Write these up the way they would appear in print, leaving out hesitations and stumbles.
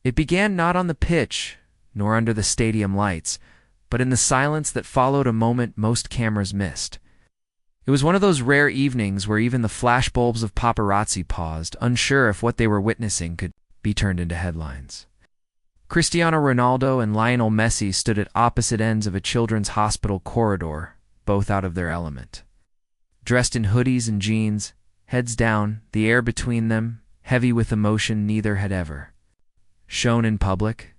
It began not on the pitch, nor under the stadium lights, but in the silence that followed a moment most cameras missed. It was one of those rare evenings where even the flashbulbs of paparazzi paused, unsure if what they were witnessing could be turned into headlines. Cristiano Ronaldo and Lionel Messi stood at opposite ends of a children's hospital corridor, both out of their element. Dressed in hoodies and jeans, heads down, the air between them, heavy with emotion neither had ever shown in public.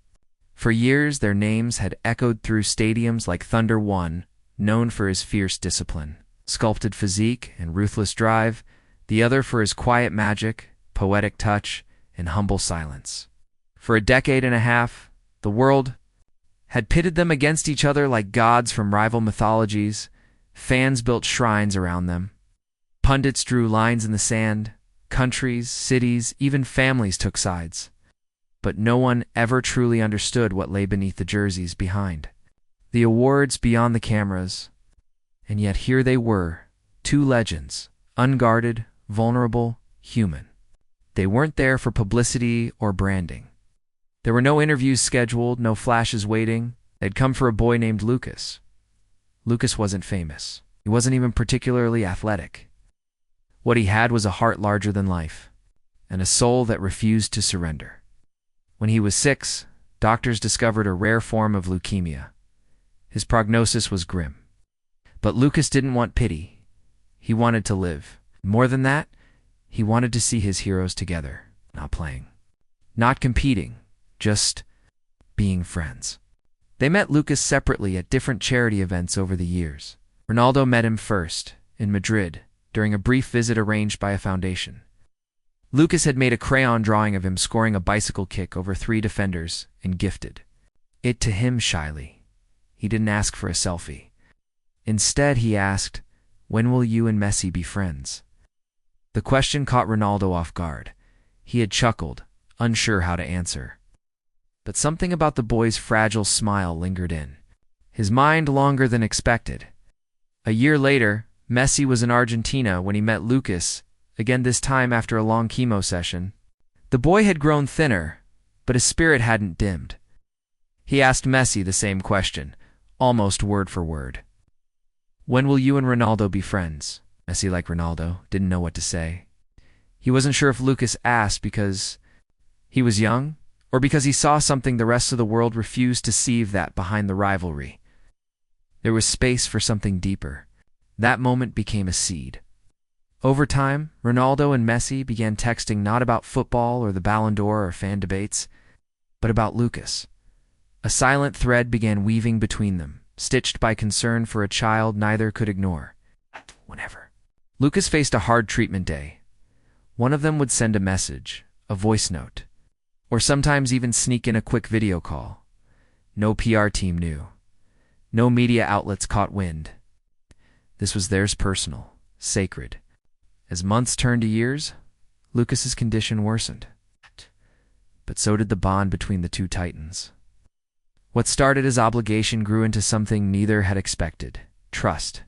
For years their names had echoed through stadiums like Thunder One, known for his fierce discipline, sculpted physique, and ruthless drive, the other for his quiet magic, poetic touch, and humble silence. For a decade and a half, the world had pitted them against each other like gods from rival mythologies. Fans built shrines around them. Pundits drew lines in the sand. Countries, cities, even families took sides. But no one ever truly understood what lay beneath the jerseys behind. The awards beyond the cameras. And yet here they were, two legends, unguarded, vulnerable, human. They weren't there for publicity or branding. There were no interviews scheduled, no flashes waiting. They'd come for a boy named Lucas. Lucas wasn't famous. He wasn't even particularly athletic. What he had was a heart larger than life, and a soul that refused to surrender. When he was 6, doctors discovered a rare form of leukemia. His prognosis was grim. But Lucas didn't want pity. He wanted to live. More than that, he wanted to see his heroes together, not playing, not competing, just being friends. They met Lucas separately at different charity events over the years. Ronaldo met him first, in Madrid, during a brief visit arranged by a foundation. Lucas had made a crayon drawing of him scoring a bicycle kick over 3 defenders and gifted it to him shyly. He didn't ask for a selfie. Instead, he asked, "When will you and Messi be friends?" The question caught Ronaldo off guard. He had chuckled, unsure how to answer. But something about the boy's fragile smile lingered in his mind longer than expected. A year later, Messi was in Argentina when he met Lucas, again this time after a long chemo session. The boy had grown thinner, but his spirit hadn't dimmed. He asked Messi the same question, almost word for word. "When will you and Ronaldo be friends?" Messi, like Ronaldo, didn't know what to say. He wasn't sure if Lucas asked because he was young, or because he saw something the rest of the world refused to see that behind the rivalry. There was space for something deeper. That moment became a seed. Over time, Ronaldo and Messi began texting not about football or the Ballon d'Or or fan debates, but about Lucas. A silent thread began weaving between them, stitched by concern for a child neither could ignore. Whenever Lucas faced a hard treatment day, one of them would send a message, a voice note, or sometimes even sneak in a quick video call. No PR team knew. No media outlets caught wind. This was theirs, personal, sacred. As months turned to years, Lucas's condition worsened. But so did the bond between the two titans. What started as obligation grew into something neither had expected: trust.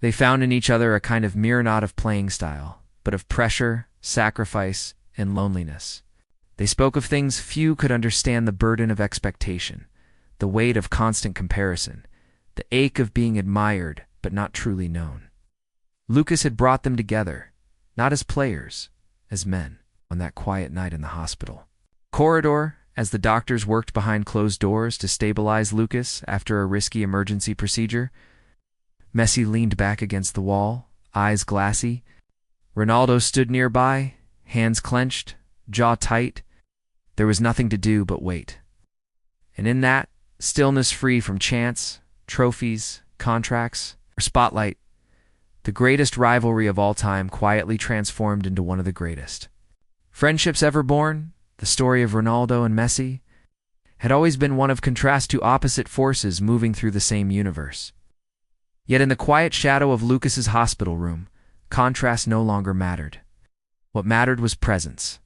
They found in each other a kind of mirror not of playing style, but of pressure, sacrifice, and loneliness. They spoke of things few could understand: the burden of expectation, the weight of constant comparison, the ache of being admired but not truly known. Lucas had brought them together, not as players, as men, on that quiet night in the hospital corridor, as the doctors worked behind closed doors to stabilize Lucas after a risky emergency procedure. Messi leaned back against the wall, eyes glassy. Ronaldo stood nearby, hands clenched, jaw tight. There was nothing to do but wait. And in that stillness, free from chance, trophies, contracts, or spotlight, the greatest rivalry of all time quietly transformed into one of the greatest friendships ever born. The story of Ronaldo and Messi had always been one of contrast to opposite forces moving through the same universe. Yet in the quiet shadow of Lucas's hospital room, contrast no longer mattered. What mattered was presence,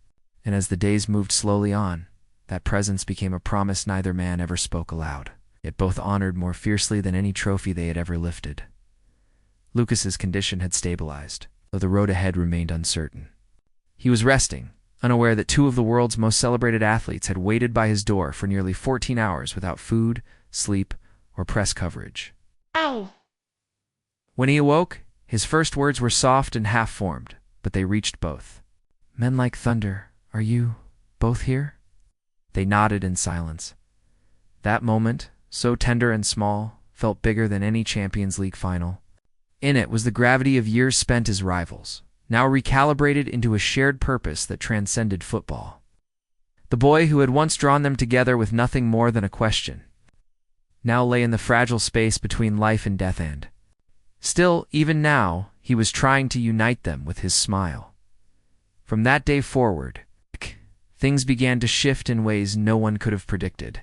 and as the days moved slowly on, that presence became a promise neither man ever spoke aloud, yet both honored more fiercely than any trophy they had ever lifted. Lucas's condition had stabilized, though the road ahead remained uncertain. He was resting, unaware that two of the world's most celebrated athletes had waited by his door for nearly 14 hours without food, sleep, or press coverage. Ow! When he awoke, his first words were soft and half-formed, but they reached both. "Men like thunder, are you both here?" They nodded in silence. That moment, so tender and small, felt bigger than any Champions League final. In it was the gravity of years spent as rivals, now recalibrated into a shared purpose that transcended football. The boy who had once drawn them together with nothing more than a question now lay in the fragile space between life and death, and still, even now, he was trying to unite them with his smile. From that day forward, things began to shift in ways no one could have predicted.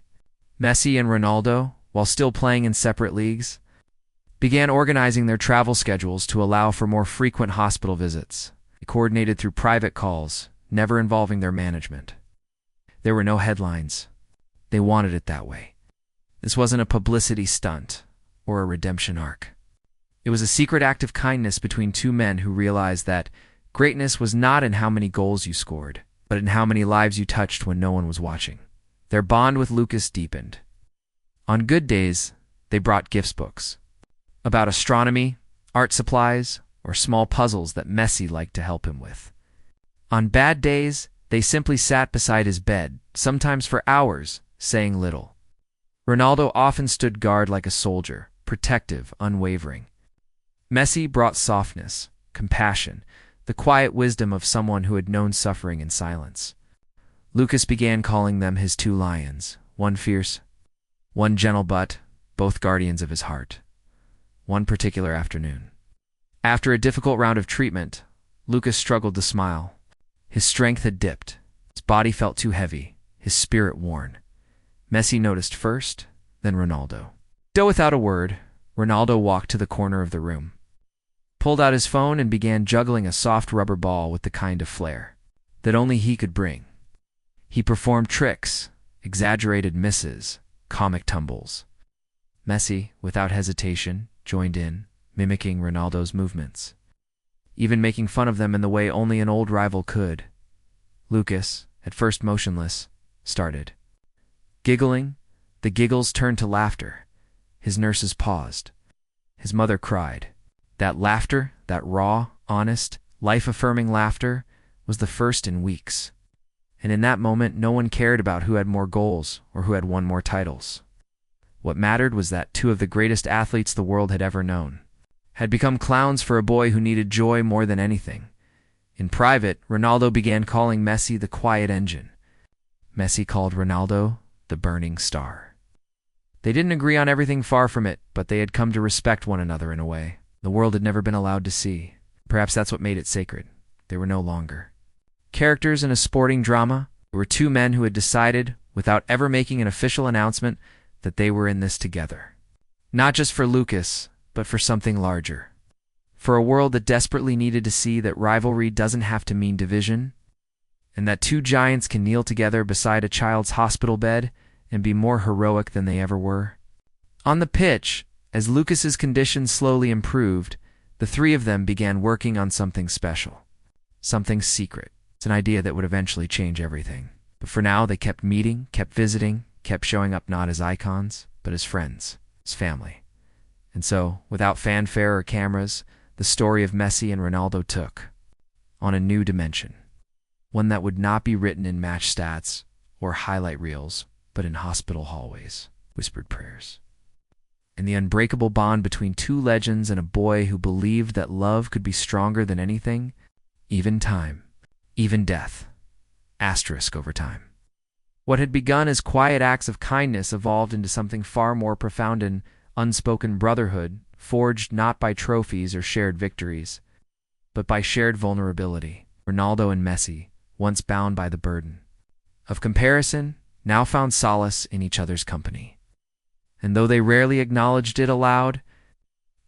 Messi and Ronaldo, while still playing in separate leagues, began organizing their travel schedules to allow for more frequent hospital visits, coordinated through private calls, never involving their management. There were no headlines. They wanted it that way. This wasn't a publicity stunt or a redemption arc. It was a secret act of kindness between two men who realized that greatness was not in how many goals you scored, but in how many lives you touched when no one was watching. Their bond with Lucas deepened. On good days, they brought gifts books about astronomy, art supplies, or small puzzles that Messi liked to help him with. On bad days, they simply sat beside his bed, sometimes for hours, saying little. Ronaldo often stood guard like a soldier, protective, unwavering. Messi brought softness, compassion, the quiet wisdom of someone who had known suffering in silence. Lucas began calling them his two lions, one fierce, one gentle, but both guardians of his heart. One particular afternoon, after a difficult round of treatment, Lucas struggled to smile. His strength had dipped. His body felt too heavy, his spirit worn. Messi noticed first, then Ronaldo. Though without a word, Ronaldo walked to the corner of the room, pulled out his phone, and began juggling a soft rubber ball with the kind of flair that only he could bring. He performed tricks, exaggerated misses, comic tumbles. Messi, without hesitation, joined in, mimicking Ronaldo's movements, even making fun of them in the way only an old rival could. Lucas, at first motionless, started. Giggling, the giggles turned to laughter. His nurses paused. His mother cried. That laughter, that raw, honest, life-affirming laughter, was the first in weeks. And in that moment, no one cared about who had more goals or who had won more titles. What mattered was that two of the greatest athletes the world had ever known had become clowns for a boy who needed joy more than anything. In private, Ronaldo began calling Messi the quiet engine. Messi called Ronaldo the burning star. They didn't agree on everything, far from it, but they had come to respect one another in a way the world had never been allowed to see. Perhaps that's what made it sacred. They were no longer characters in a sporting drama. They were two men who had decided, without ever making an official announcement, that they were in this together. Not just for Lucas, but for something larger. For a world that desperately needed to see that rivalry doesn't have to mean division, and that two giants can kneel together beside a child's hospital bed and be more heroic than they ever were. On the pitch, as Lucas's condition slowly improved, the three of them began working on something special, something secret. It's an idea that would eventually change everything. But for now, they kept meeting, kept visiting, kept showing up not as icons, but as friends, as family. And so, without fanfare or cameras, the story of Messi and Ronaldo took on a new dimension. One that would not be written in match stats or highlight reels, but in hospital hallways, whispered prayers. And the unbreakable bond between two legends and a boy who believed that love could be stronger than anything, even time, even death, asterisk over time. What had begun as quiet acts of kindness evolved into something far more profound, an unspoken brotherhood, forged not by trophies or shared victories, but by shared vulnerability. Ronaldo and Messi, once bound by the burden of comparison, now found solace in each other's company. And though they rarely acknowledged it aloud,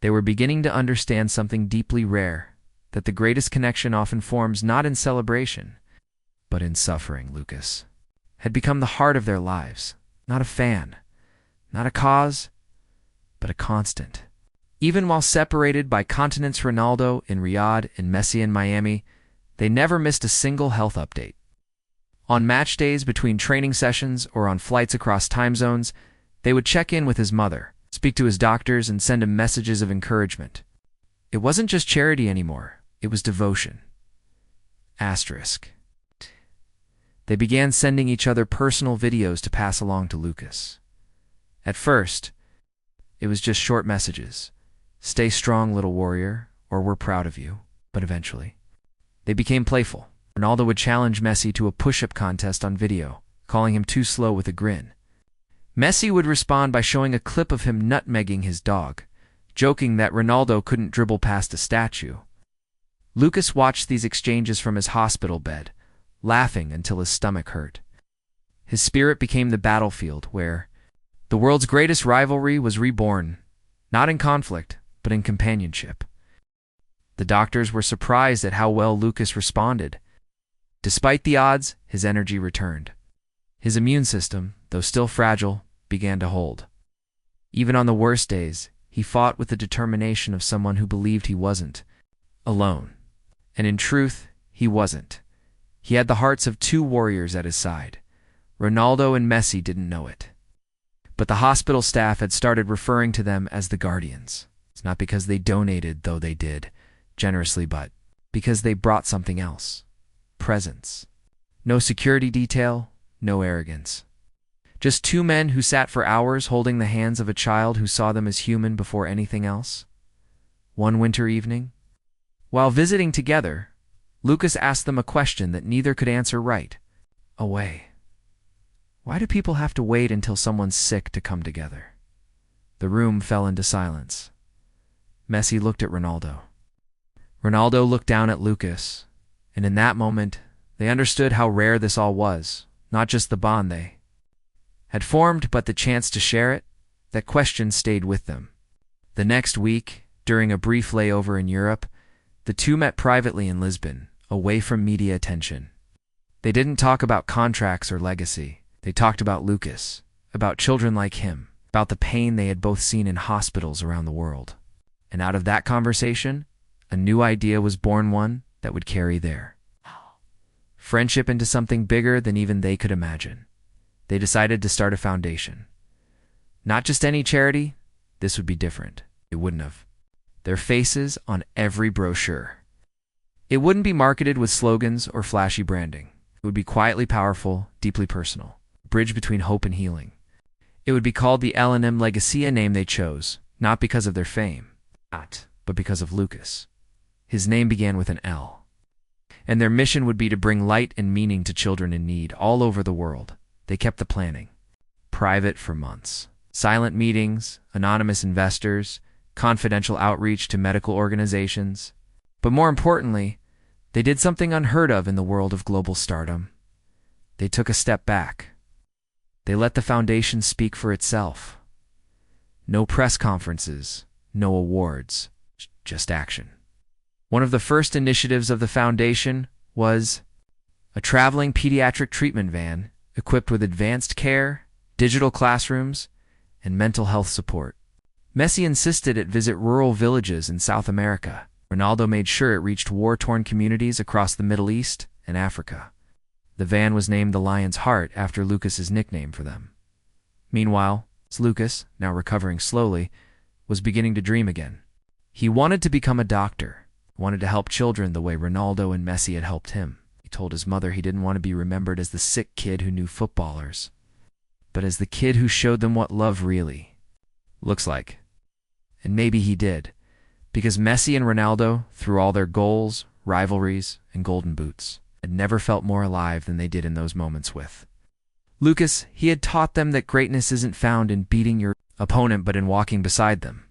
they were beginning to understand something deeply rare, that the greatest connection often forms not in celebration, but in suffering. Lucas had become the heart of their lives, not a fan, not a cause, but a constant. Even while separated by continents, Ronaldo in Riyadh and Messi in Miami, they never missed a single health update. On match days, between training sessions, or on flights across time zones, they would check in with his mother, speak to his doctors, and send him messages of encouragement. It wasn't just charity anymore, it was devotion. Asterisk. They began sending each other personal videos to pass along to Lucas. At first, it was just short messages. "Stay strong, little warrior," or "We're proud of you." But eventually, they became playful. Ronaldo would challenge Messi to a push-up contest on video, calling him too slow with a grin. Messi would respond by showing a clip of him nutmegging his dog, joking that Ronaldo couldn't dribble past a statue. Lucas watched these exchanges from his hospital bed, laughing until his stomach hurt. His spirit became the battlefield where the world's greatest rivalry was reborn, not in conflict, but in companionship. The doctors were surprised at how well Lucas responded. Despite the odds, his energy returned. His immune system, though still fragile, began to hold. Even on the worst days, he fought with the determination of someone who believed he wasn't alone. And in truth, he wasn't. He had the hearts of two warriors at his side. Ronaldo and Messi didn't know it. But the hospital staff had started referring to them as the Guardians. It's not because they donated, though they did, generously, but because they brought something else. Presence. No security detail, no arrogance. Just two men who sat for hours holding the hands of a child who saw them as human before anything else. One winter evening, while visiting together, Lucas asked them a question that neither could answer right away. Why do people have to wait until someone's sick to come together? The room fell into silence. Messi looked at Ronaldo. Ronaldo looked down at Lucas, and in that moment, they understood how rare this all was, not just the bond they had formed, but the chance to share it. That question stayed with them. The next week, during a brief layover in Europe, the two met privately in Lisbon, away from media attention. They didn't talk about contracts or legacy. They talked about Lucas, about children like him, about the pain they had both seen in hospitals around the world. And out of that conversation, a new idea was born, one that would carry their friendship into something bigger than even they could imagine. They decided to start a foundation. Not just any charity, this would be different. It wouldn't have their faces on every brochure. It wouldn't be marketed with slogans or flashy branding. It would be quietly powerful, deeply personal, a bridge between hope and healing. It would be called the Lionel Legacy, a name they chose, not because of their fame, but because of Lucas. His name began with an L. And their mission would be to bring light and meaning to children in need all over the world. They kept the planning private for months. Silent meetings, anonymous investors, confidential outreach to medical organizations. But more importantly, they did something unheard of in the world of global stardom. They took a step back. They let the foundation speak for itself. No press conferences, no awards, just action. One of the first initiatives of the foundation was a traveling pediatric treatment van equipped with advanced care, digital classrooms, and mental health support. Messi insisted it visit rural villages in South America. Ronaldo made sure it reached war-torn communities across the Middle East and Africa. The van was named the Lion's Heart after Lucas's nickname for them. Meanwhile, Lucas, now recovering slowly, was beginning to dream again. He wanted to become a doctor, wanted to help children the way Ronaldo and Messi had helped him. He told his mother he didn't want to be remembered as the sick kid who knew footballers, but as the kid who showed them what love really looks like. And maybe he did, because Messi and Ronaldo, through all their goals, rivalries, and golden boots, had never felt more alive than they did in those moments with Lucas. He had taught them that greatness isn't found in beating your opponent, but in walking beside them.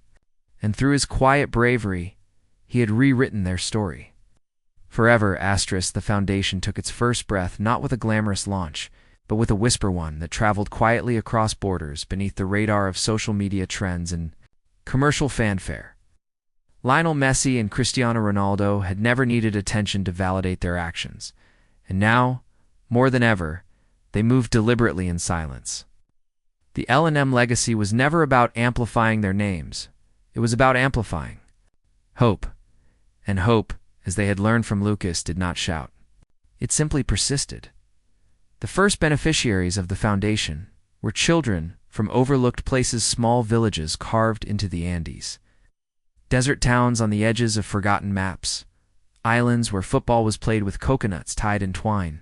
And through his quiet bravery, he had rewritten their story. Forever, the foundation took its first breath not with a glamorous launch, but with a whisper one that traveled quietly across borders beneath the radar of social media trends and commercial fanfare. Lionel Messi and Cristiano Ronaldo had never needed attention to validate their actions, and now, more than ever, they moved deliberately in silence. The L&M legacy was never about amplifying their names. It was about amplifying hope. And hope, as they had learned from Lucas, did not shout. It simply persisted. The first beneficiaries of the foundation were children from overlooked places, small villages carved into the Andes, desert towns on the edges of forgotten maps, islands where football was played with coconuts tied in twine.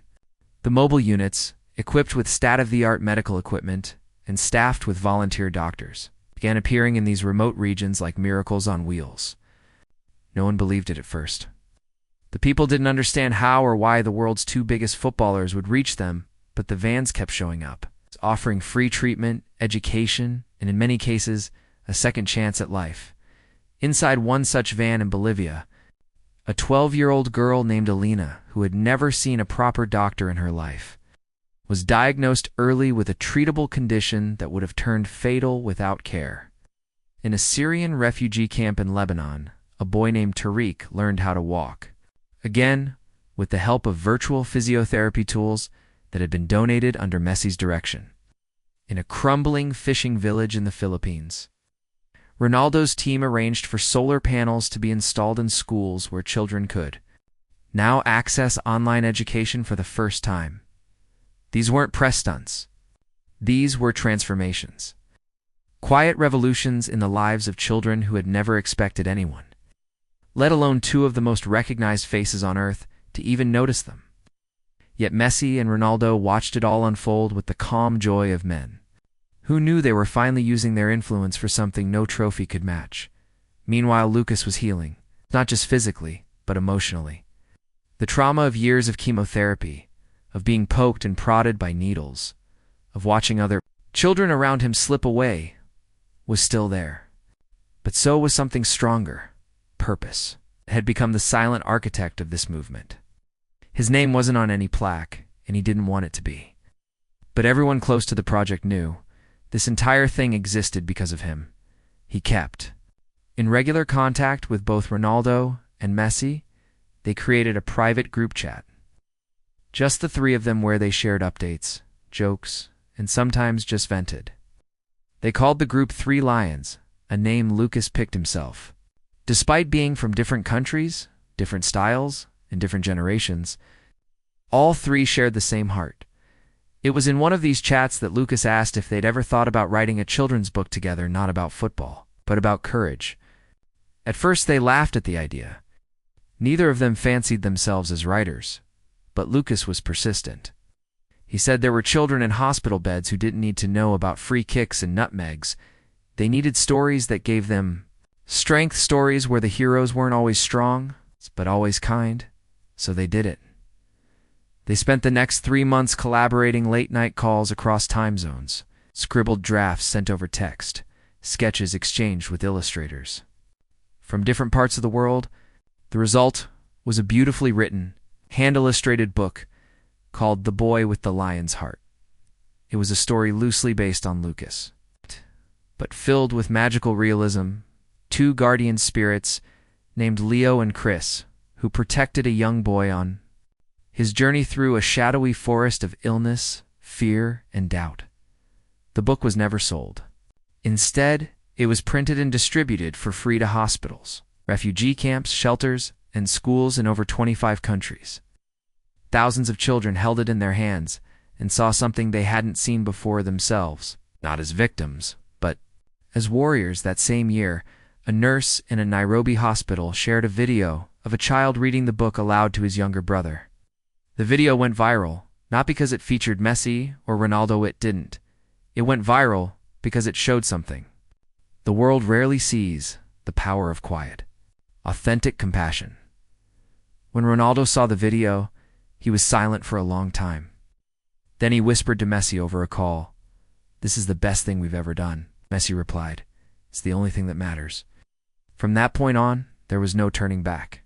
The mobile units, equipped with state-of-the-art medical equipment and staffed with volunteer doctors, began appearing in these remote regions like miracles on wheels. No one believed it at first. The people didn't understand how or why the world's two biggest footballers would reach them, but the vans kept showing up, offering free treatment, education, and in many cases, a second chance at life. Inside one such van in Bolivia, a 12-year-old girl named Alina, who had never seen a proper doctor in her life, was diagnosed early with a treatable condition that would have turned fatal without care. In a Syrian refugee camp in Lebanon, a boy named Tariq learned how to walk. Again, with the help of virtual physiotherapy tools that had been donated under Messi's direction. In a crumbling fishing village in the Philippines, Ronaldo's team arranged for solar panels to be installed in schools where children could now access online education for the first time. These weren't press stunts. These were transformations. Quiet revolutions in the lives of children who had never expected anyone, let alone two of the most recognized faces on earth, to even notice them. Yet Messi and Ronaldo watched it all unfold with the calm joy of men who knew they were finally using their influence for something no trophy could match. Meanwhile, Lucas was healing, not just physically, but emotionally. The trauma of years of chemotherapy, of being poked and prodded by needles, of watching other children around him slip away, was still there. But so was something stronger, purpose. It had become the silent architect of this movement. His name wasn't on any plaque, and he didn't want it to be. But everyone close to the project knew this entire thing existed because of him. He kept in regular contact with both Ronaldo and Messi. They created a private group chat, just the three of them, where they shared updates, jokes, and sometimes just vented. They called the group Three Lions, a name Lucas picked himself. Despite being from different countries, different styles, and different generations, all three shared the same heart. It was in one of these chats that Lucas asked if they'd ever thought about writing a children's book together, not about football, but about courage. At first they laughed at the idea. Neither of them fancied themselves as writers, but Lucas was persistent. He said there were children in hospital beds who didn't need to know about free kicks and nutmegs. They needed stories that gave them strength, stories where the heroes weren't always strong, but always kind. So they did it. They spent the next 3 months collaborating, late-night calls across time zones, scribbled drafts sent over text, sketches exchanged with illustrators from different parts of the world. The result was a beautifully written, hand-illustrated book called The Boy with the Lion's Heart. It was a story loosely based on Lucas, but filled with magical realism. Two guardian spirits named Leo and Chris, who protected a young boy on his journey through a shadowy forest of illness, fear, and doubt. The book was never sold. Instead, it was printed and distributed for free to hospitals, refugee camps, shelters, and schools in over 25 countries. Thousands of children held it in their hands and saw something they hadn't seen before themselves, not as victims, but as warriors. That same year, a nurse in a Nairobi hospital shared a video of a child reading the book aloud to his younger brother. The video went viral, not because it featured Messi or Ronaldo. It didn't. It went viral because it showed something the world rarely sees: the power of quiet, authentic compassion. When Ronaldo saw the video, he was silent for a long time. Then he whispered to Messi over a call, "This is the best thing we've ever done." Messi replied, "It's the only thing that matters." From that point on, there was no turning back.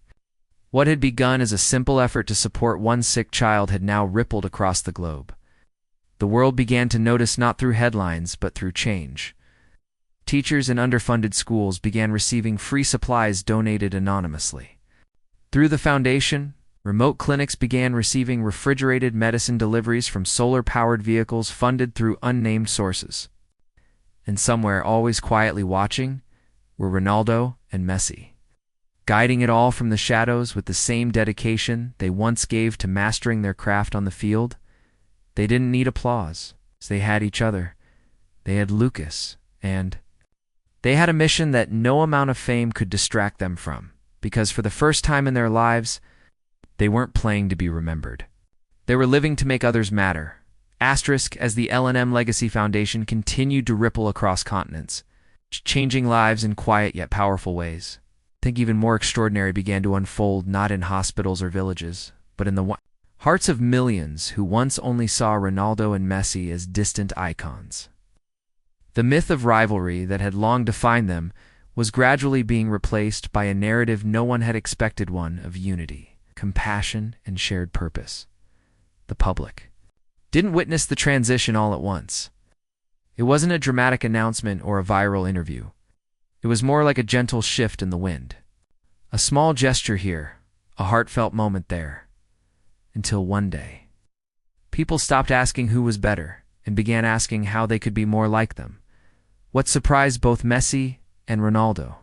What had begun as a simple effort to support one sick child had now rippled across the globe. The world began to notice, not through headlines, but through change. Teachers in underfunded schools began receiving free supplies donated anonymously. Through the foundation, remote clinics began receiving refrigerated medicine deliveries from solar-powered vehicles funded through unnamed sources. And somewhere, always quietly watching, were Ronaldo and Messi, guiding it all from the shadows with the same dedication they once gave to mastering their craft on the field. They didn't need applause. They had each other. They had Lucas, and they had a mission that no amount of fame could distract them from, because for the first time in their lives, they weren't playing to be remembered. They were living to make others matter. Asterisk as the L&M Legacy Foundation continued to ripple across continents, changing lives in quiet yet powerful ways. I think even more extraordinary began to unfold not in hospitals or villages, but in the hearts of millions who once only saw Ronaldo and Messi as distant icons. The myth of rivalry that had long defined them was gradually being replaced by a narrative no one had expected, one of unity, compassion, and shared purpose. The public didn't witness the transition all at once. It wasn't a dramatic announcement or a viral interview. It was more like a gentle shift in the wind. A small gesture here, a heartfelt moment there. Until one day, people stopped asking who was better and began asking how they could be more like them. What surprised both Messi and Ronaldo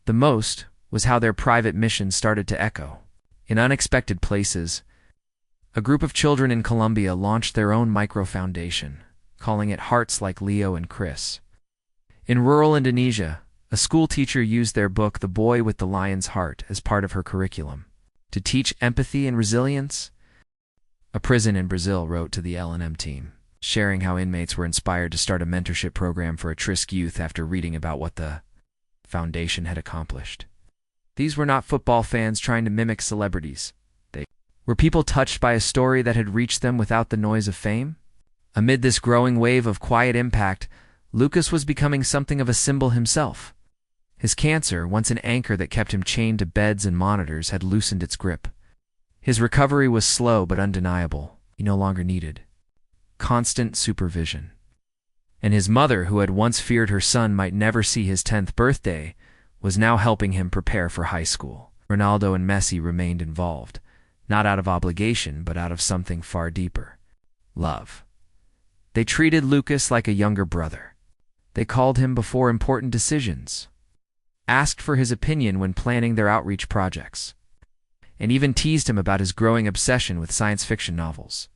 the most was how their private mission started to echo. In unexpected places, a group of children in Colombia launched their own micro-foundation, calling it Hearts Like Leo and Chris. In rural Indonesia, a school teacher used their book The Boy with the Lion's Heart as part of her curriculum to teach empathy and resilience. A prison in Brazil wrote to the L&M team, sharing how inmates were inspired to start a mentorship program for at-risk youth after reading about what the foundation had accomplished. These were not football fans trying to mimic celebrities. They were people touched by a story that had reached them without the noise of fame. Amid this growing wave of quiet impact, Lucas was becoming something of a symbol himself. His cancer, once an anchor that kept him chained to beds and monitors, had loosened its grip. His recovery was slow but undeniable. He no longer needed constant supervision. And his mother, who had once feared her son might never see his 10th birthday, was now helping him prepare for high school. Ronaldo and Messi remained involved, not out of obligation, but out of something far deeper: love. They treated Lucas like a younger brother. They called him before important decisions, asked for his opinion when planning their outreach projects, and even teased him about his growing obsession with science fiction novels.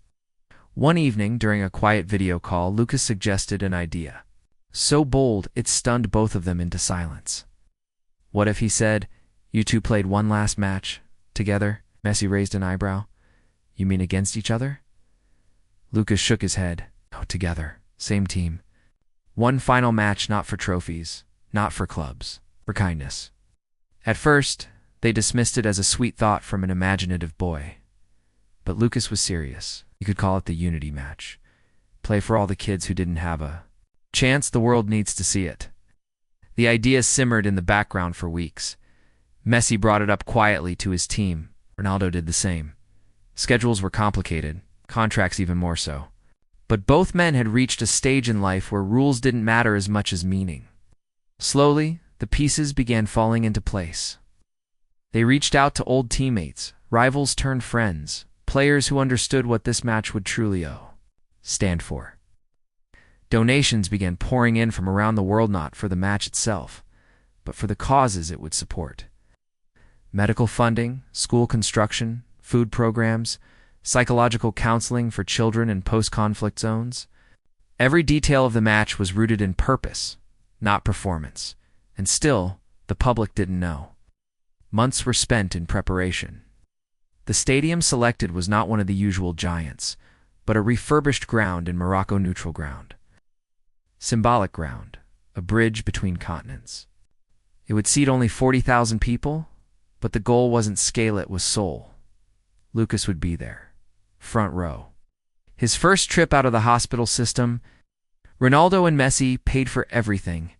One evening, during a quiet video call, Lucas suggested an idea so bold it stunned both of them into silence. What if, he said, you two played one last match together? Messi raised an eyebrow. You mean against each other? Lucas shook his head. No, together, same team. One final match, not for trophies, not for clubs, for kindness. At first, they dismissed it as a sweet thought from an imaginative boy. But Lucas was serious. You could call it the unity match. Play for all the kids who didn't have a chance. The world needs to see it. The idea simmered in the background for weeks. Messi brought it up quietly to his team. Ronaldo did the same. Schedules were complicated, contracts even more so. But both men had reached a stage in life where rules didn't matter as much as meaning. Slowly, the pieces began falling into place. They reached out to old teammates, rivals turned friends, players who understood what this match would truly stand for. Donations began pouring in from around the world, not for the match itself, but for the causes it would support. Medical funding, school construction, food programs, psychological counseling for children in post-conflict zones. Every detail of the match was rooted in purpose, not performance. And still, the public didn't know. Months were spent in preparation. The stadium selected was not one of the usual giants, but a refurbished ground in Morocco, neutral ground. Symbolic ground, a bridge between continents. It would seat only 40,000 people, but the goal wasn't scale, it was soul. Lucas would be there, front row. His first trip out of the hospital system, Ronaldo and Messi paid for everything,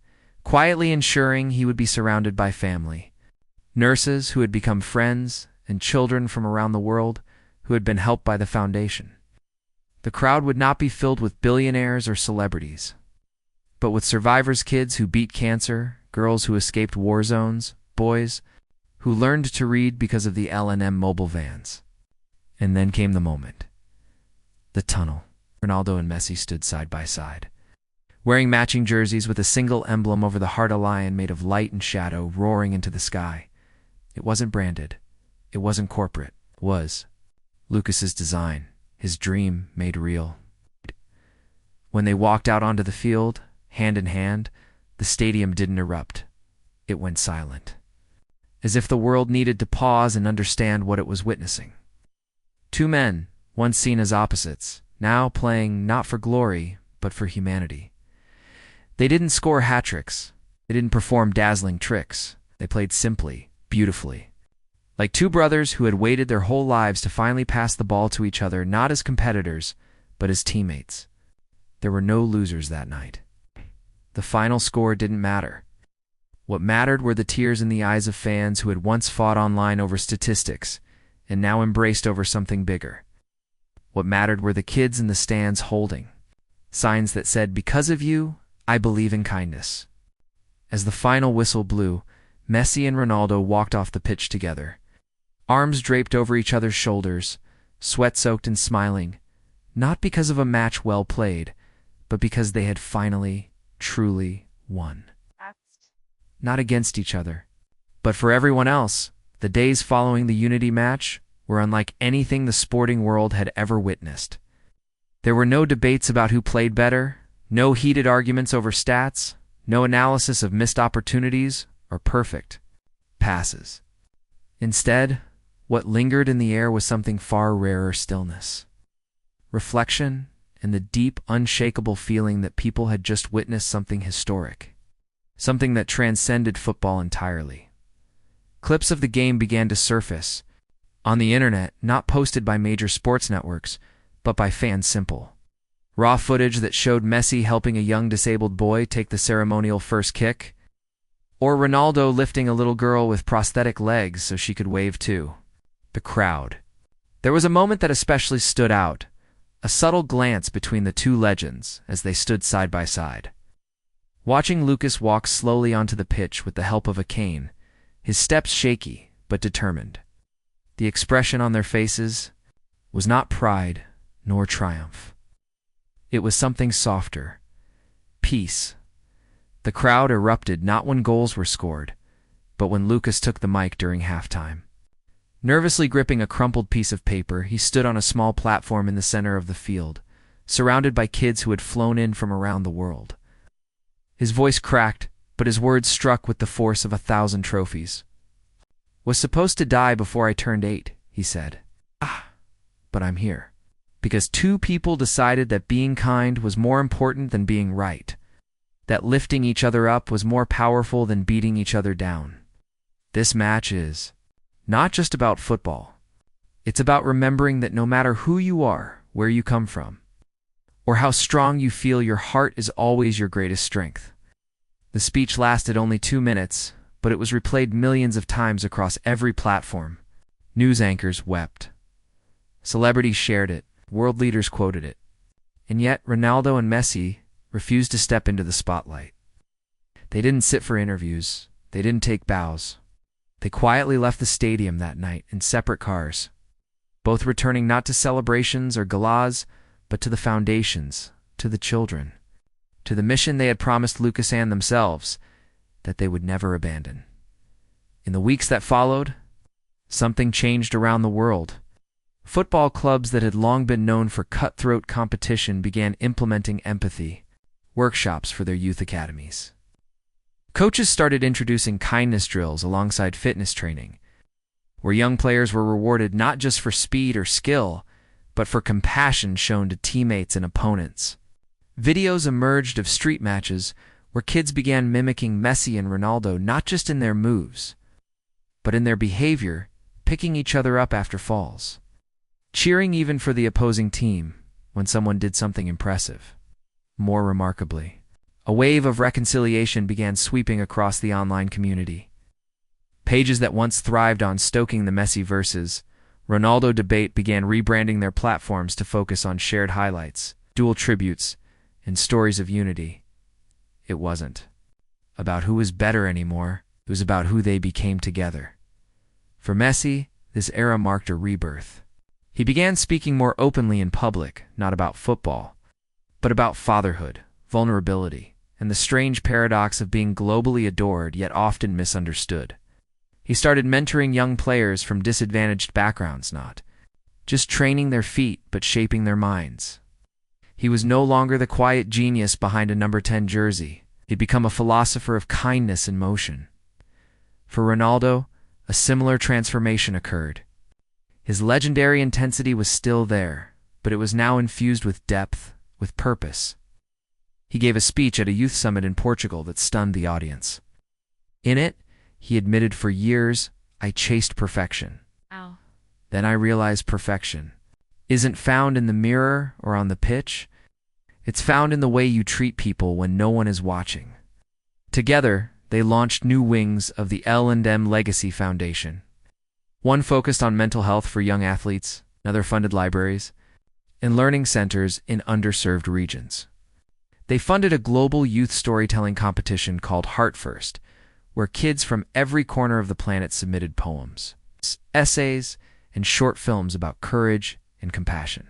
quietly ensuring he would be surrounded by family. Nurses who had become friends, and children from around the world who had been helped by the foundation. The crowd would not be filled with billionaires or celebrities, but with survivors' kids who beat cancer, girls who escaped war zones, boys who learned to read because of the L&M mobile vans. And then came the moment. The tunnel. Ronaldo and Messi stood side by side, wearing matching jerseys with a single emblem over the heart, a lion made of light and shadow roaring into the sky. It wasn't branded. It wasn't corporate. It was Lucas's design, his dream made real. When they walked out onto the field, hand in hand, the stadium didn't erupt. It went silent, as if the world needed to pause and understand what it was witnessing. Two men, once seen as opposites, now playing not for glory, but for humanity. They didn't score hat-tricks. They didn't perform dazzling tricks. They played simply, beautifully. Like two brothers who had waited their whole lives to finally pass the ball to each other, not as competitors, but as teammates. There were no losers that night. The final score didn't matter. What mattered were the tears in the eyes of fans who had once fought online over statistics and now embraced over something bigger. What mattered were the kids in the stands holding signs that said, "Because of you, I believe in kindness." As the final whistle blew, Messi and Ronaldo walked off the pitch together, arms draped over each other's shoulders, sweat-soaked and smiling, not because of a match well played, but because they had finally, truly won. Not against each other. But for everyone else, the days following the unity match were unlike anything the sporting world had ever witnessed. There were no debates about who played better, no heated arguments over stats, no analysis of missed opportunities or perfect passes. Instead, what lingered in the air was something far rarer: stillness, reflection, and the deep, unshakable feeling that people had just witnessed something historic, something that transcended football entirely. Clips of the game began to surface on the internet, not posted by major sports networks, but by fans simple. Raw footage that showed Messi helping a young disabled boy take the ceremonial first kick, or Ronaldo lifting a little girl with prosthetic legs so she could wave too. The crowd. There was a moment that especially stood out, a subtle glance between the two legends as they stood side by side. Watching Lucas walk slowly onto the pitch with the help of a cane, his steps shaky but determined. The expression on their faces was not pride nor triumph. It was something softer. Peace. The crowd erupted not when goals were scored, but when Lucas took the mic during halftime. Nervously gripping a crumpled piece of paper, he stood on a small platform in the center of the field, surrounded by kids who had flown in from around the world. His voice cracked, but his words struck with the force of 1,000 trophies. "Was supposed to die before I turned 8, he said. But I'm here. Because two people decided that being kind was more important than being right. That lifting each other up was more powerful than beating each other down. This match is not just about football. It's about remembering that no matter who you are, where you come from, or how strong you feel, your heart is always your greatest strength." The speech lasted only 2 minutes, but it was replayed millions of times across every platform. News anchors wept. Celebrities shared it. World leaders quoted it. And yet, Ronaldo and Messi refused to step into the spotlight. They didn't sit for interviews. They didn't take bows. They quietly left the stadium that night in separate cars, both returning not to celebrations or galas, but to the foundations, to the children, to the mission they had promised Lucas and themselves that they would never abandon. In the weeks that followed, something changed around the world. Football clubs that had long been known for cutthroat competition began implementing empathy workshops for their youth academies. Coaches started introducing kindness drills alongside fitness training, where young players were rewarded not just for speed or skill, but for compassion shown to teammates and opponents. Videos emerged of street matches where kids began mimicking Messi and Ronaldo not just in their moves, but in their behavior, picking each other up after falls, cheering even for the opposing team when someone did something impressive. More remarkably, a wave of reconciliation began sweeping across the online community. Pages that once thrived on stoking the Messi versus Ronaldo debate began rebranding their platforms to focus on shared highlights, dual tributes, and stories of unity. It wasn't about who was better anymore. It was about who they became together. For Messi, this era marked a rebirth. He began speaking more openly in public, not about football, but about fatherhood, vulnerability, and the strange paradox of being globally adored yet often misunderstood. He started mentoring young players from disadvantaged backgrounds, not just training their feet but shaping their minds. He was no longer the quiet genius behind a number 10 jersey. He'd become a philosopher of kindness and motion. For Ronaldo, a similar transformation occurred. His legendary intensity was still there, but it was now infused with depth, with purpose. He gave a speech at a youth summit in Portugal that stunned the audience. In it, he admitted, "For years, I chased perfection. Wow. Then I realized perfection isn't found in the mirror or on the pitch. It's found in the way you treat people when no one is watching." Together, they launched new wings of the L&M Legacy Foundation. One focused on mental health for young athletes, another funded libraries, and learning centers in underserved regions. They funded a global youth storytelling competition called Heart First, where kids from every corner of the planet submitted poems, essays, and short films about courage and compassion.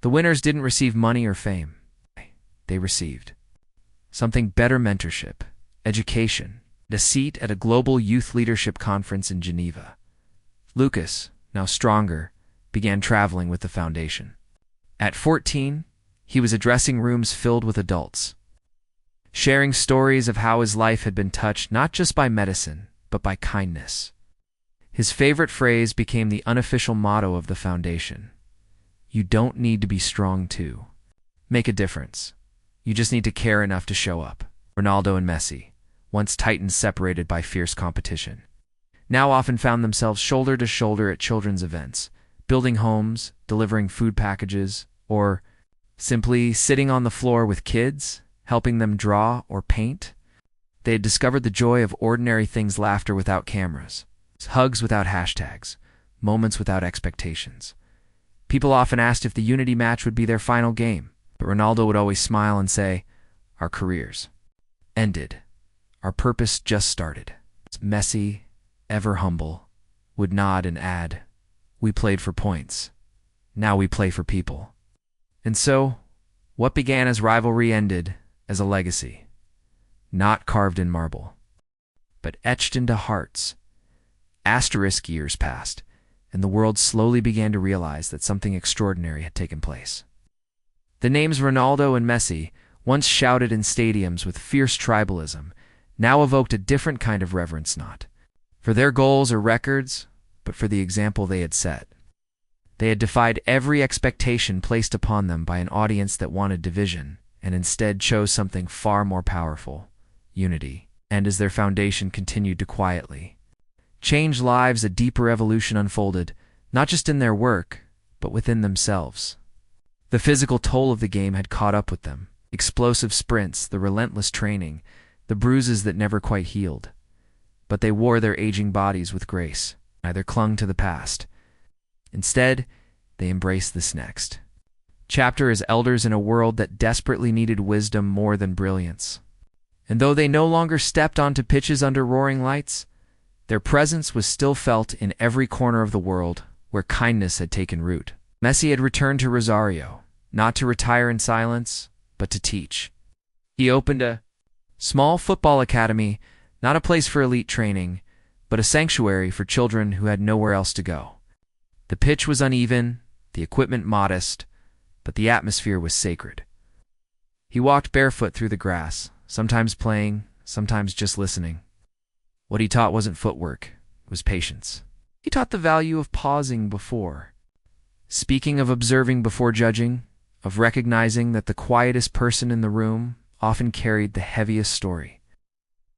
The winners didn't receive money or fame. They received something better: mentorship, education, and a seat at a global youth leadership conference in Geneva. Lucas, now stronger, began traveling with the foundation. At 14, he was addressing rooms filled with adults, sharing stories of how his life had been touched not just by medicine, but by kindness. His favorite phrase became the unofficial motto of the foundation: "You don't need to be strong to make a difference. You just need to care enough to show up." Ronaldo and Messi, once titans separated by fierce competition, now often found themselves shoulder to shoulder at children's events, building homes, delivering food packages, or simply sitting on the floor with kids, helping them draw or paint. They had discovered the joy of ordinary things: laughter without cameras, hugs without hashtags, moments without expectations. People often asked if the unity match would be their final game, but Ronaldo would always smile and say, "Our careers ended. Our purpose just started." Messi, ever humble, would nod and add, "We played for points. Now we play for people." And so, what began as rivalry ended as a legacy, not carved in marble, but etched into hearts. Asterisk years passed, and the world slowly began to realize that something extraordinary had taken place. The names Ronaldo and Messi, once shouted in stadiums with fierce tribalism, now evoked a different kind of reverence, not for their goals or records, but for the example they had set. They had defied every expectation placed upon them by an audience that wanted division, and instead chose something far more powerful: unity. And as their foundation continued to quietly change lives, a deeper evolution unfolded, not just in their work, but within themselves. The physical toll of the game had caught up with them: explosive sprints, the relentless training, the bruises that never quite healed. But they wore their aging bodies with grace, neither clung to the past. Instead, they embraced this next chapter as elders in a world that desperately needed wisdom more than brilliance. And though they no longer stepped onto pitches under roaring lights, their presence was still felt in every corner of the world where kindness had taken root. Messi had returned to Rosario, not to retire in silence, but to teach. He opened a small football academy, not a place for elite training, but a sanctuary for children who had nowhere else to go. The pitch was uneven, the equipment modest, but the atmosphere was sacred. He walked barefoot through the grass, sometimes playing, sometimes just listening. What he taught wasn't footwork, it was patience. He taught the value of pausing before speaking, of observing before judging, of recognizing that the quietest person in the room often carried the heaviest story.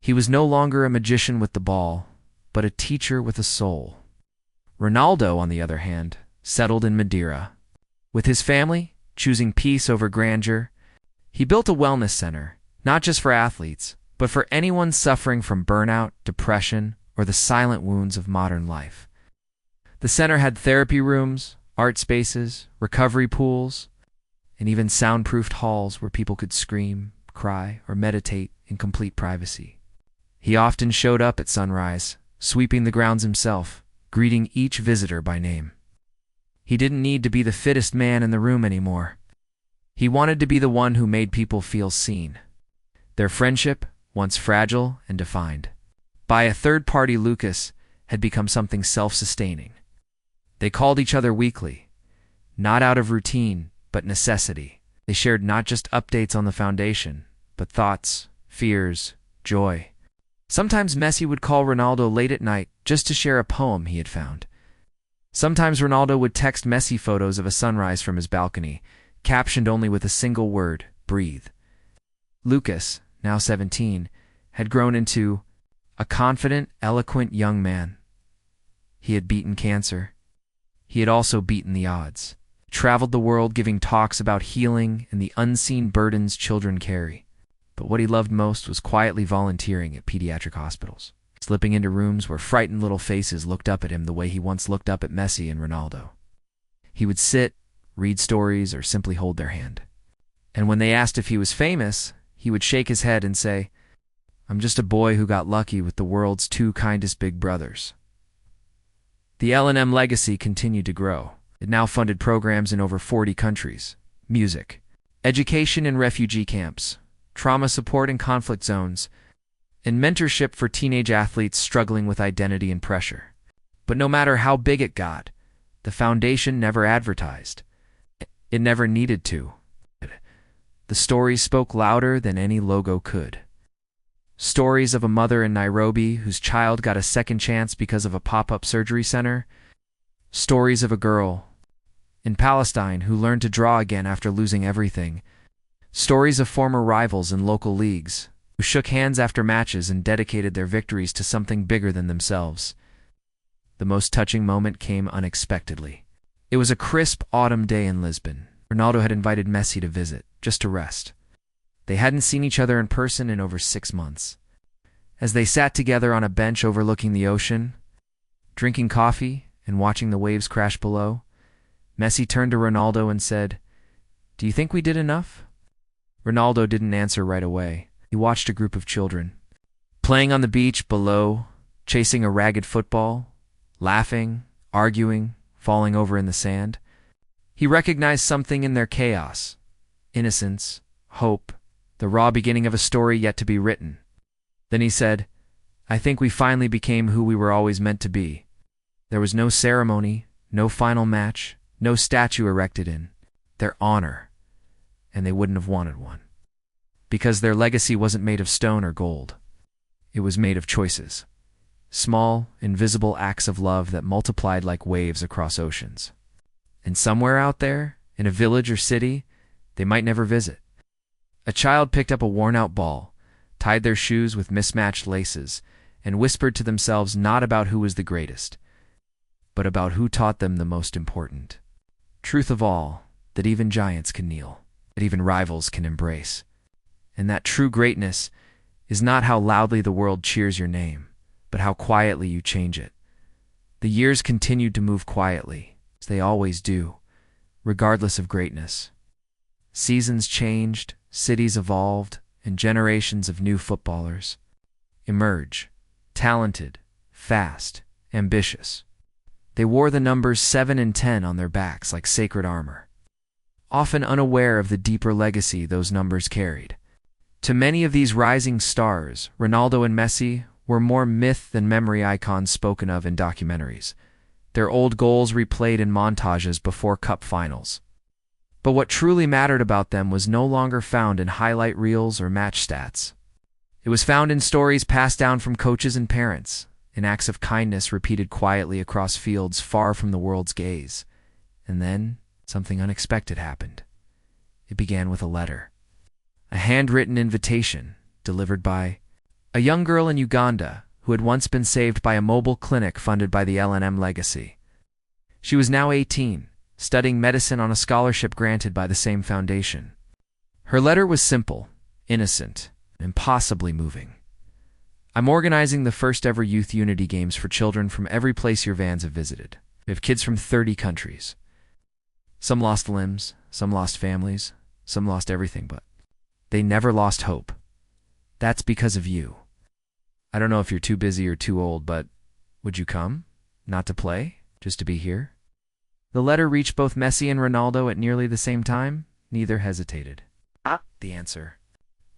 He was no longer a magician with the ball, but a teacher with a soul. Ronaldo, on the other hand, settled in Madeira. With his family, choosing peace over grandeur, he built a wellness center, not just for athletes, but for anyone suffering from burnout, depression, or the silent wounds of modern life. The center had therapy rooms, art spaces, recovery pools, and even soundproofed halls where people could scream, cry, or meditate in complete privacy. He often showed up at sunrise, sweeping the grounds himself, greeting each visitor by name. He didn't need to be the fittest man in the room anymore. He wanted to be the one who made people feel seen. Their friendship, once fragile and defined by a third party, Lucas, had become something self-sustaining. They called each other weekly, not out of routine, but necessity. They shared not just updates on the foundation, but thoughts, fears, joy. Sometimes Messi would call Ronaldo late at night just to share a poem he had found. Sometimes Ronaldo would text Messi photos of a sunrise from his balcony, captioned only with a single word, breathe. Lucas, now 17, had grown into a confident, eloquent young man. He had beaten cancer. He had also beaten the odds, traveled the world giving talks about healing and the unseen burdens children carry. But what he loved most was quietly volunteering at pediatric hospitals, slipping into rooms where frightened little faces looked up at him the way he once looked up at Messi and Ronaldo. He would sit, read stories, or simply hold their hand. And when they asked if he was famous, he would shake his head and say, "I'm just a boy who got lucky with the world's two kindest big brothers." The L&M legacy continued to grow. It now funded programs in over 40 countries, music, education in refugee camps, trauma support in conflict zones, and mentorship for teenage athletes struggling with identity and pressure. But no matter how big it got, the foundation never advertised. It never needed to. The stories spoke louder than any logo could. Stories of a mother in Nairobi whose child got a second chance because of a pop-up surgery center. Stories of a girl in Palestine who learned to draw again after losing everything. Stories of former rivals in local leagues who shook hands after matches and dedicated their victories to something bigger than themselves. The most touching moment came unexpectedly. It was a crisp autumn day in Lisbon. Ronaldo had invited Messi to visit, just to rest. They hadn't seen each other in person in over 6 months. As they sat together on a bench overlooking the ocean, drinking coffee and watching the waves crash below, Messi turned to Ronaldo and said, "Do you think we did enough?" Ronaldo didn't answer right away. He watched a group of children, playing on the beach below, chasing a ragged football, laughing, arguing, falling over in the sand. He recognized something in their chaos: innocence, hope, the raw beginning of a story yet to be written. Then he said, "I think we finally became who we were always meant to be." There was no ceremony, no final match, no statue erected in their honor, and they wouldn't have wanted one. Because their legacy wasn't made of stone or gold. It was made of choices. Small, invisible acts of love that multiplied like waves across oceans. And somewhere out there, in a village or city, they might never visit, a child picked up a worn-out ball, tied their shoes with mismatched laces, and whispered to themselves not about who was the greatest, but about who taught them the most important. Truth of all, that even giants can kneel, that even rivals can embrace. And that true greatness is not how loudly the world cheers your name, but how quietly you change it. The years continued to move quietly, as they always do, regardless of greatness. Seasons changed, cities evolved, and generations of new footballers emerge, talented, fast, ambitious. They wore the numbers 7 and 10 on their backs like sacred armor, often unaware of the deeper legacy those numbers carried. To many of these rising stars, Ronaldo and Messi were more myth than memory icons spoken of in documentaries, their old goals replayed in montages before cup finals. But what truly mattered about them was no longer found in highlight reels or match stats. It was found in stories passed down from coaches and parents, in acts of kindness repeated quietly across fields far from the world's gaze. And then, something unexpected happened. It began with a letter. A handwritten invitation, delivered by a young girl in Uganda who had once been saved by a mobile clinic funded by the L&M legacy. She was now 18, studying medicine on a scholarship granted by the same foundation. Her letter was simple, innocent, and impossibly moving. "I'm organizing the first ever Youth Unity Games for children from every place your vans have visited. We have kids from 30 countries. Some lost limbs, some lost families, some lost everything, but they never lost hope. That's because of you. I don't know if you're too busy or too old, but would you come? Not to play, just to be here?" The letter reached both Messi and Ronaldo at nearly the same time. Neither hesitated. The answer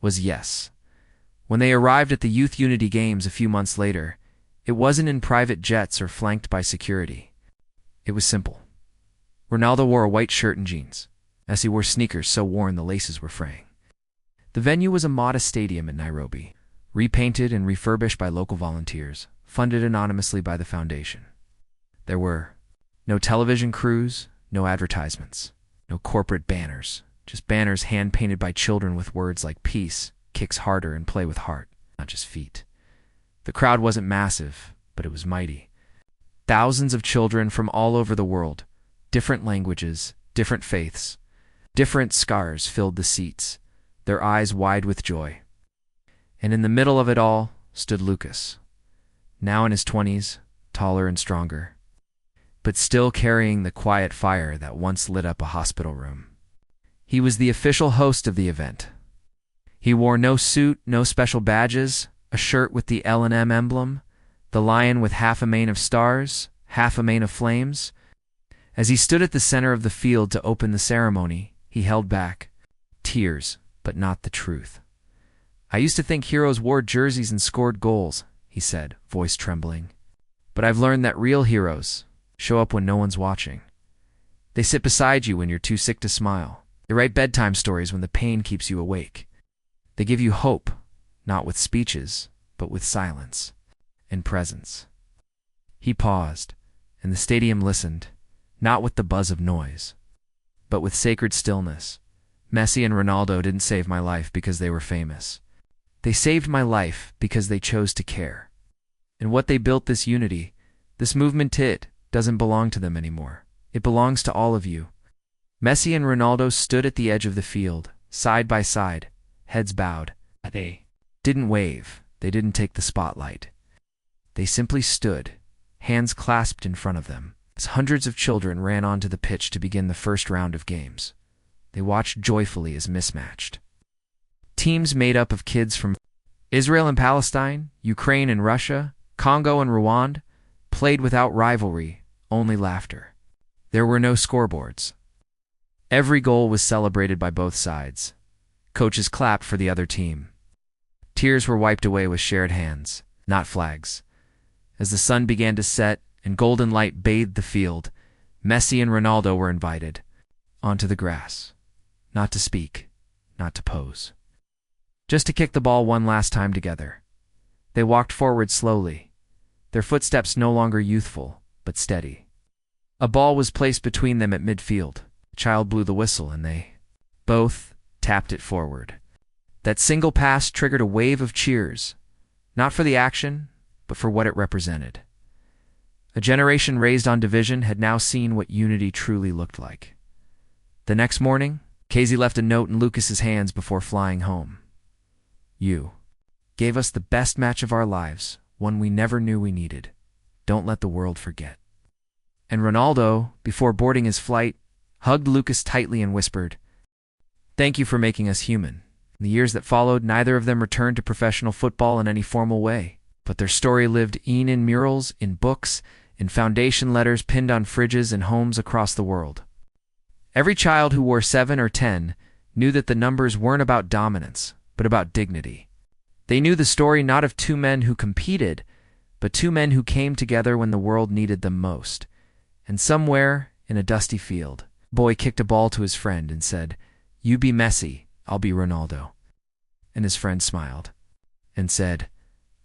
was yes. When they arrived at the Youth Unity Games a few months later, it wasn't in private jets or flanked by security. It was simple. Ronaldo wore a white shirt and jeans. Messi wore sneakers so worn the laces were fraying. The venue was a modest stadium in Nairobi, repainted and refurbished by local volunteers, funded anonymously by the foundation. There were no television crews, no advertisements, no corporate banners, just banners hand-painted by children with words like peace, kicks harder, and play with heart, not just feet. The crowd wasn't massive, but it was mighty. Thousands of children from all over the world, different languages, different faiths, different scars filled the seats, their eyes wide with joy. And in the middle of it all stood Lucas, now in his 20s, taller and stronger, but still carrying the quiet fire that once lit up a hospital room. He was the official host of the event. He wore no suit, no special badges, a shirt with the L&M emblem, the lion with half a mane of stars, half a mane of flames. As he stood at the center of the field to open the ceremony, he held back tears, but not the truth. "I used to think heroes wore jerseys and scored goals," he said, voice trembling. "But I've learned that real heroes show up when no one's watching. They sit beside you when you're too sick to smile. They write bedtime stories when the pain keeps you awake. They give you hope, not with speeches, but with silence and presence." He paused, and the stadium listened, not with the buzz of noise, but with sacred stillness. Messi and Ronaldo didn't save my life because they were famous. They saved my life because they chose to care. And what they built, this unity, this movement, it doesn't belong to them anymore. It belongs to all of you. Messi and Ronaldo stood at the edge of the field, side by side, heads bowed. They didn't wave. They didn't take the spotlight. They simply stood, hands clasped in front of them, as hundreds of children ran onto the pitch to begin the first round of games. They watched joyfully as mismatched teams made up of kids from Israel and Palestine, Ukraine and Russia, Congo and Rwanda, played without rivalry, only laughter. There were no scoreboards. Every goal was celebrated by both sides. Coaches clapped for the other team. Tears were wiped away with shared hands, not flags. As the sun began to set and golden light bathed the field, Messi and Ronaldo were invited onto the grass, not to speak, not to pose, just to kick the ball one last time together. They walked forward slowly, their footsteps no longer youthful, but steady. A ball was placed between them at midfield. A child blew the whistle, and they both tapped it forward. That single pass triggered a wave of cheers, not for the action, but for what it represented. A generation raised on division had now seen what unity truly looked like. The next morning, Casey left a note in Lucas's hands before flying home. "You gave us the best match of our lives, one we never knew we needed. Don't let the world forget." And Ronaldo, before boarding his flight, hugged Lucas tightly and whispered, "Thank you for making us human." In the years that followed, neither of them returned to professional football in any formal way, but their story lived in murals, in books, in foundation letters pinned on fridges and homes across the world. Every child who wore 7 or 10 knew that the numbers weren't about dominance, but about dignity. They knew the story not of two men who competed, but two men who came together when the world needed them most. And somewhere, in a dusty field, a boy kicked a ball to his friend and said, "You be Messi, I'll be Ronaldo." And his friend smiled and said,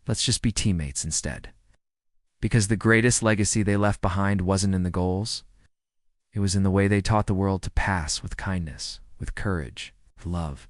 "Let's just be teammates instead." Because the greatest legacy they left behind wasn't in the goals. It was in the way they taught the world to pass with kindness, with courage, with love.